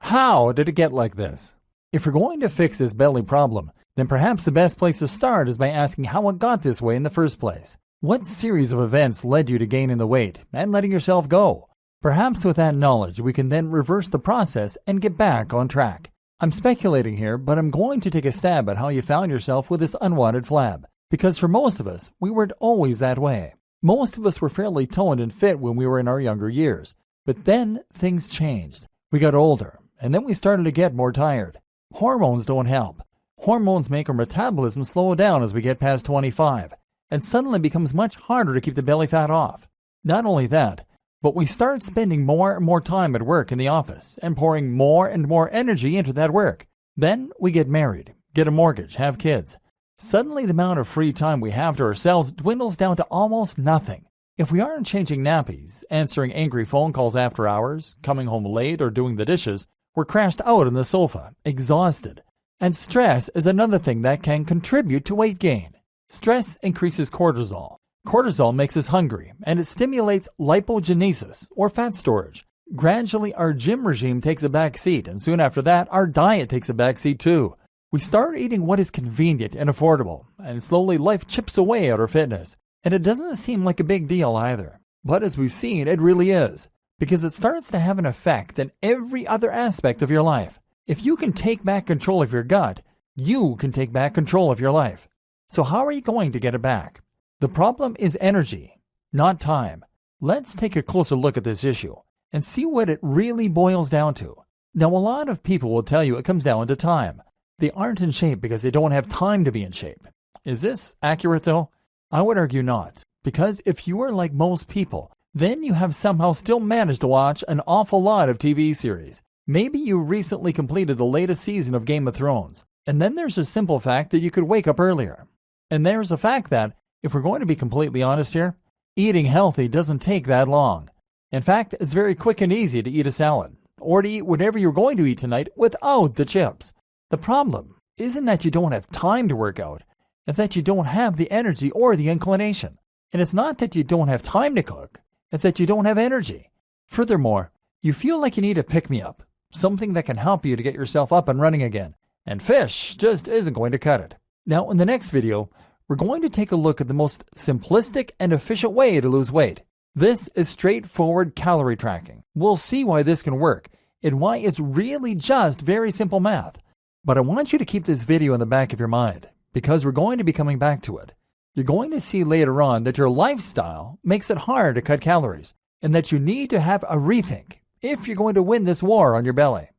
How did it get like this? If we're going to fix this belly problem, then perhaps the best place to start is by asking how it got this way in the first place. What series of events led you to gaining the weight and letting yourself go? Perhaps with that knowledge, we can then reverse the process and get back on track. I'm speculating here, but I'm going to take a stab at how you found yourself with this unwanted flab. Because for most of us, we weren't always that way. Most of us were fairly toned and fit when we were in our younger years. But then things changed. We got older, and then we started to get more tired. Hormones don't help. Hormones make our metabolism slow down as we get past 25, and suddenly it becomes much harder to keep the belly fat off. Not only that, but we start spending more and more time at work in the office and pouring more and more energy into that work. Then we get married, get a mortgage, have kids. Suddenly the amount of free time we have to ourselves dwindles down to almost nothing. If we aren't changing nappies, answering angry phone calls after hours, coming home late, or doing the dishes, we're crashed out on the sofa, exhausted. And stress is another thing that can contribute to weight gain. Stress increases cortisol. Cortisol makes us hungry, and it stimulates lipogenesis, or fat storage. Gradually, our gym regime takes a back seat, and soon after that, our diet takes a back seat too. We start eating what is convenient and affordable, and slowly life chips away at our fitness. And it doesn't seem like a big deal either. But as we've seen, it really is, because it starts to have an effect in every other aspect of your life. If you can take back control of your gut, you can take back control of your life. So how are you going to get it back? The problem is energy, not time. Let's take a closer look at this issue and see what it really boils down to. Now, a lot of people will tell you it comes down to time. They aren't in shape because they don't have time to be in shape. Is this accurate though? I would argue not, because if you are like most people, then you have somehow still managed to watch an awful lot of TV series. Maybe you recently completed the latest season of Game of Thrones. And then there's a simple fact that you could wake up earlier. And there's a fact that, if we're going to be completely honest here, eating healthy doesn't take that long. In fact, it's very quick and easy to eat a salad, or to eat whatever you're going to eat tonight without the chips. The problem isn't that you don't have time to work out, it's that you don't have the energy or the inclination. And it's not that you don't have time to cook, it's that you don't have energy. Furthermore, you feel like you need a pick-me-up, something that can help you to get yourself up and running again. And fish just isn't going to cut it. Now, in the next video, we're going to take a look at the most simplistic and efficient way to lose weight. This is straightforward calorie tracking. We'll see why this can work and why it's really just very simple math. But I want you to keep this video in the back of your mind, because we're going to be coming back to it. You're going to see later on that your lifestyle makes it hard to cut calories, and that you need to have a rethink if you're going to win this war on your belly.